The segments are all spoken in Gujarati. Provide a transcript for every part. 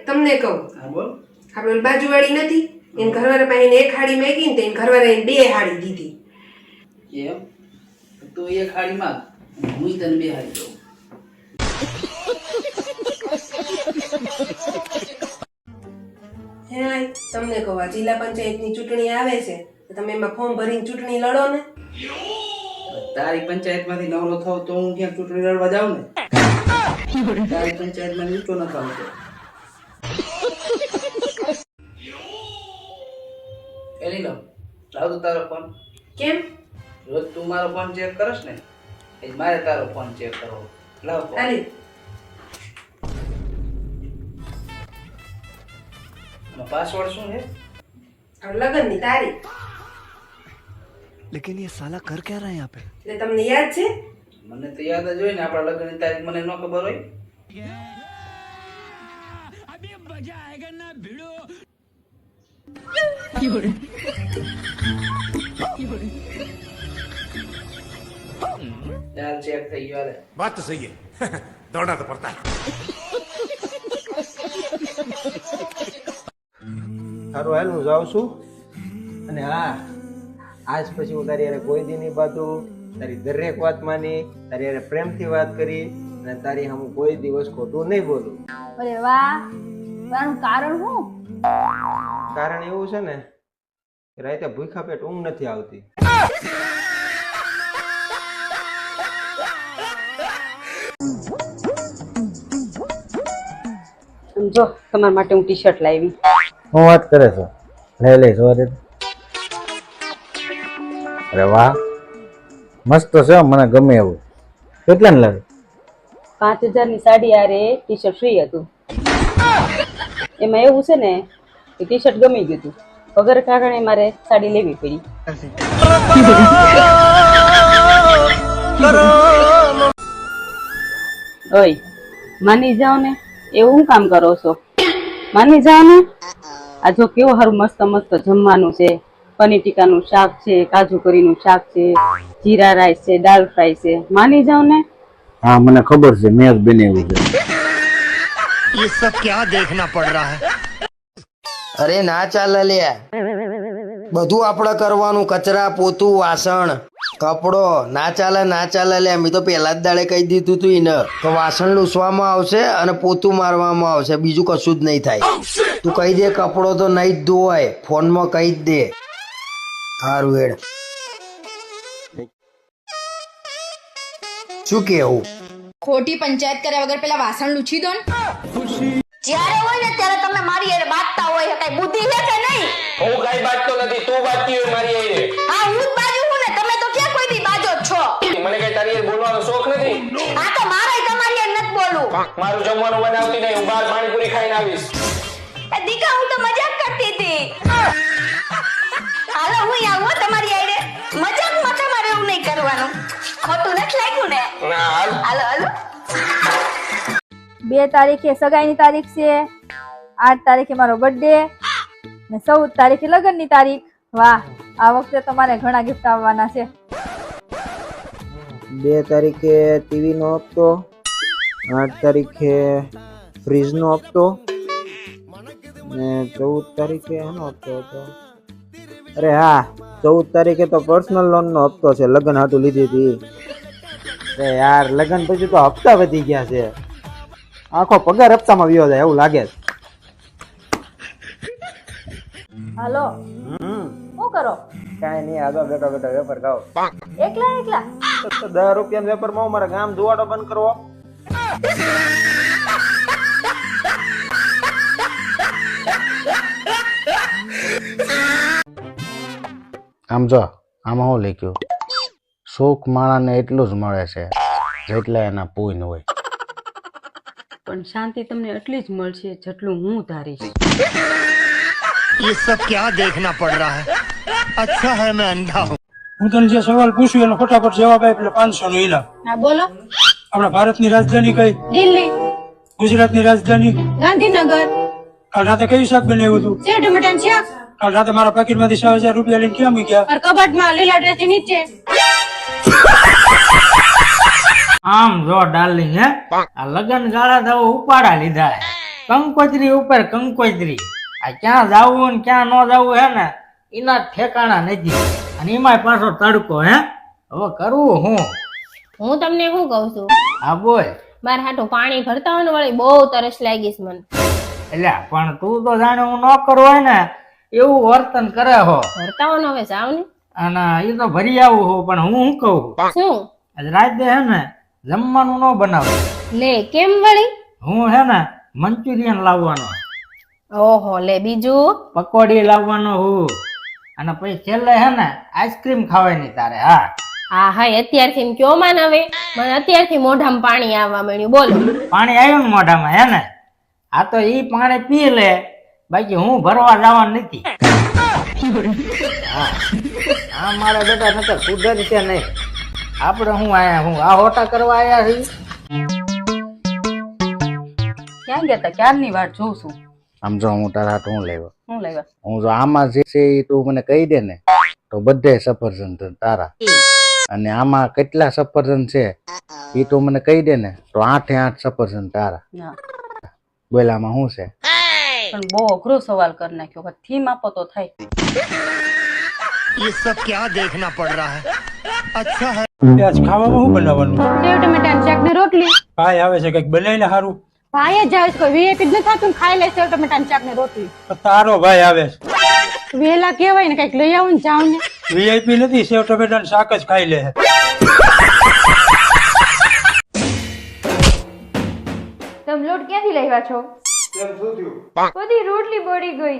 તમને કહું. હા બોલ. આપણે ઓલી બાજુવાળી નથી, એને ઘરવાળા પાસે એક હાડી માંગી ને તો એને ઘરવાળા એને 2 હાડી દીધી. એમ તું એક હાડી માંગ, હું તને 2 હાડી દઉં. હે તમને કહું, આ જિલ્લા પંચાયતની ચૂંટણી આવે છે તો તમે એમાં ફોર્મ ભરીને ચૂંટણી લડો ને. તારી પંચાયતમાંથી નવરો થાવ તો હું ક્યાં ચૂંટણી લડવા જાઉં ને? તારી પંચાયતમાં નીચો ન થાવ તો એની લો લાવ તો તારો ફોન. કેમ? રોજ તું મારો ફોન ચેક કરસ ને, એ મારે તારો ફોન ચેક કરવો. લાવ ફોન. હાલી. પાસવર્ડ શું છે? લગ્નની તારીખ. लेकिन ये साला कर क्या रहा है यहाँ पे? એટલે તમને યાદ છે? મને તો યાદ જ હોય ને, આપણા લગ્નની તારીખ મને ન ખબર હોય. ચાલ ચેક થઈ ગયો. હાલે बात तो सही है दौड़ना तो पड़ता है. સારું હાલ હું જાઉં છું. અને હા, આજ પછી હું તારી હારે કોઈ દી નહીં બાતું, તારી દરેક વાત માની, તારી હારે પ્રેમથી વાત કરી અને તારી સામે કોઈ દિવસ ખોટું નહીં બોલું. અરે વાહ, તારું કારણ શું? કારણ એવું છે ને કે રાતે ભૂખ્યા પેટ ઊંઘ નથી આવતી. સમજો, તમારા માટે હું ટી-શર્ટ લાવી. હું વાત કરે છો? લઈ લઈ સવારે. અરે વાહ, મસ્ત છે, મને ગમે એવું. કેટલા ને લાવે? 5000 ની સાડી આરે ટી-શર્ટ ફ્રી હતું. એમાં એવું છે ને કે ટી-શર્ટ ગમી ગયું હતું, વગર કારણે મારે સાડી લેવી પડી. ઓય માની જાઓ ને, એવું શું કામ કરો છો? માની જાઓ ને. આ જો કેવું સારું મસ્ત મસ્ત જમવાનું છે, પનીર ટીકાનું શાક છે, કાજુ કરીનું શાક છે, જીરા રાઈસ છે, દાલ ફ્રાય છે. માની જાઓ ને. હા મને ખબર છે, મેં જ બનાવ્યું છે. ये सब क्या देखना पड़ रहा है? અરે ના ચાલે લે, બધું આપણે કરવાનું, કચરા પોતું વાસણ કપડો. ના ચાલે ના ચાલે લે. મેં તો પહેલા જ દાડે કહી દીધું તું એને કે વાસણ લૂસવામાં આવશે અને પોતું મારવામાં આવશે, બીજું કશું જ નહીં થાય. તું કહી દે કપડો તો નહીં જ ધોવાય, ફોનમાં કહી જ દે. સારું હેડ. શું કેવું? ખોટી પંચાયત કર્યા વગર પેલા વાસણ લૂછી દો ને. જ્યારે હોય ને ત્યારે તમે મારી હારે બાતતા હોય, કઈ બુદ્ધિ છે કે નહીં? હું કઈ બાજતો નથી, તું બાજતી હોય મારી હારે. હા હું જ બાજુ છું ને, તમે તો ક્યાં કોઈ દી બાજો જ છો? મને કઈ તારી હારે બોલવાનો શોખ નથી. આ તો મારે તમારી હારે નથી બોલવું. મારું જમવાનું બનાવતી નહીં, હું બહાર પાણીપુરી ખાઈને આવીશ. એ દીકા, હું તો મજાક કરતી હતી. હાલો હું આવું તમારી હારે. મજાકમાં તમારે એવું નહીં કરવાનું. ખોટું નથી લાગ્યું ને? ના હાલ. હાલો હાલો. 2 તારીખે સગાઈની તારીખ છે, 8 તારીખે મારો બર્થડે ને 14 તારીખે લગ્નની તારીખ. વાહ, આ વખતે તમારે ઘણા ગિફ્ટ આવવાના છે. 2 તારીખે ટીવી નો હપ્તો, 8 તારીખે ફ્રીજ નો હપ્તો ને 14 તારીખે એનો હપ્તો હતો. અરે હા, 14 તારીખે તો પર્સનલ લોન નો હપ્તો છે, લગ્ન હાટું લીધી હતી. અરે યાર, લગ્ન પછી તો હપ્તા વધી ગયા છે. આખો પગાર હપ્તામાં વ્યો જાય એવું લાગે છે. હાલો, શું કરો? કાંઈ નહીં, આગળ બેઠો બેઠો વેપાર ખાઓ. એકલા એકલા? તો 10 રૂપિયાના વેપારમાં મારા ગામ જોવાડો બંધ કરવો. આમ જો, આમાં હું લખ્યું, સુખ માણાને એટલું જ મળે છે જેટલા એના પૂન હોય. પણ શાંતિ તમને એટલી જ મળશે જેટલું હું ધારીશ. ये सब क्या देखना पड़ रहा है? अच्छा है मैं अंधा हूँ. હું તને જે સવાલ પૂછ્યું એનો ફટાફટ જવાબ આપ, એટલે 500 નો ઇનામ. હા બોલો. આપણા ભારતની રાજધાની કઈ? દિલ્હી. ગુજરાતની રાજધાની? ગાંધીનગર. કાલ રાતે કયું શાક બનાવ્યું હતું? સેવ ટમેટાનું શાક. કાલ રાતે મારા પાકીટમાંથી 6000 રૂપિયા લઈને ક્યાં મૂક્યા? और કબાટમાં લીલા ડ્રેસ નીચે. આમ જો ડાર્લિંગ, હે આ લગન ગાળા તો ઉપાડા લીધા, કંકોત્રી ઉપર કંકોત્રી. આ ક્યાં જાવું ને ક્યાં ન જાવું હે ને એના ઠેકાણા નથી. અને એમાંય પાછો તડકો. હે હવે કરવું હું તમને શું કહું છું, હા બોલ. મારે હાટું પાણી ભરતા હોય ને વળી બહુ તરસ લાગી છે મને. એટલે પણ તું તો જાણે હું ન કરું હોય ને એવું વર્તન કરે હો. ભરતા હોય ને હવે જાવ ને. અને એ તો ભરી આવું હો, પણ હું શું કહું શું? આજ રાતે હે ને જમવાનું ન બનાવું. લે કેમ વળી? હું હે ને મંચુરિયન લાવવાનો. ઓહો લે બીજું? પકોડી લાવવાનો હું. અને પછી છેલ્લે હે ને આઈસ્ક્રીમ ખાવાની તારે. હા હા હા અત્યારથી કયો માન હવે મને અત્યારથી મોઢામાં પાણી આવવા મળ્યું. બોલો. પાણી આવ્યું ને મોઢામાં હે ને? આ તો ઈ પાણી પી લે, બાકી હું ભરવા જવાનું નથી. હા મારા બેટા નકર સુધરશે નહીં. આપણે હું આયા હું આ હોટા કરવા આયા છીએ. ક્યાં ગયા તા? ક્યારની વાત જોઉં છું. આમ જો હું તારા હાથ હું લેવા હું લેવા? હું જો આમાં જે છે એ તું મને કહી દે ને તો બધે સફરજન તારા. અને આમાં કેટલા સફરજન છે એ તું મને કહી દે ને તો 8 સફરજન તારા. બોલ આમાં શું છે? પણ બહુ અઘરો સવાલ કરી નાખ્યો. થીમ આપો તો થાય. ये सब क्या देखना पड़ रहा है? अच्छा है. આજ ખાવામાં શું બનાવવાનું? સેવ ટમેટાનું શાક ને રોટલી. ભાઈ આવે છે કઈક બનાવીને સારું. ભાઈ જ આવે છે, કોઈ વીઆઈપી જ નથી થતું ને ખાઈ લે સેવ ટમેટાનું શાક ને રોટલી. તારો ભાઈ આવે છે. વેલા કેવાય ને કઈક લઈ આવું ને જાવ ને. વીઆઈપી નથી, સેવ ટમેટાનું શાક જ ખાઈ લે. તમે લોટ ક્યાંથી લાવ્યા છો? કેમ શું થયું? બધી રોટલી બળી ગઈ.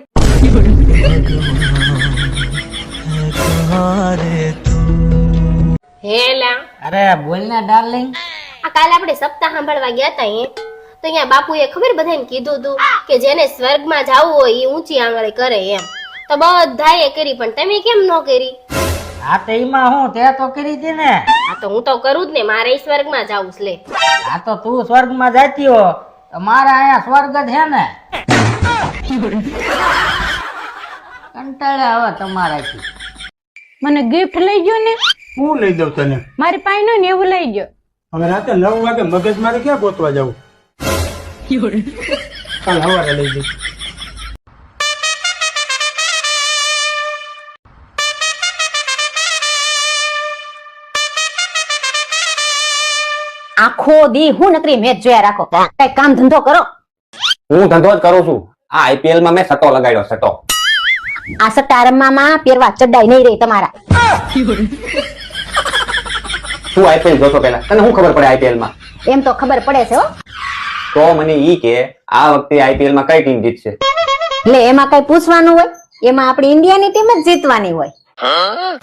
હેલા અરે બોલ ને ડાર્લિંગ. આ કાલે આપણે સપ્તાહ સાંભળવા ગયા હતા તો અહીંયા બાપુએ ખબર બધાને કીધું હતું કે જેને સ્વર્ગમાં જવું હોય એ ઊંચી આંગળી કરે એમ. તો બધાએ કરી પણ તમે કેમ ન કરી? આ તો એમાં હું તે તો કરી હતી ને. આ તો હું તો કરું જ ને, મારે સ્વર્ગમાં જવું છે. લે આ તો તું સ્વર્ગમાં જાતી હો તો મારા અહીંયા સ્વર્ગ જ છે ને. કંટાળા હવે તમારાથી. મને ગિફ્ટ લઈ ગયો ને. હું લઈ દઉં તને? મારી પાસે ને એવું લઈ ગયો. હવે રાતે 9 વાગે મગજ મારે ક્યાં ગોતવા જવું? કાલ સવારે લઈ દઉં. આખો દી હું નકરી મેચ જોયા રાખો. કઈ કામ ધંધો કરો. હું ધંધો જ કરું છું. આ આઈપીએલ માં મેં સટ્ટો લગાડ્યો. સટ્ટો આ સટ્ટા રમવામાં પહેરવા ચડાઈ નહીં રહી તમારા. તું આઈપીએલ જોશો પેલા? તને શું ખબર પડે આઈપીએલ માં? એમ તો ખબર પડે છે હો. તો મને ઈ કે આ વખતે આઈપીએલ માં કઈ ટીમ જીતશે? એટલે એમાં કઈ પૂછવાનું હોય? એમાં આપણી ઇન્ડિયાની ટીમ જ જીતવાની હોય. हाँ?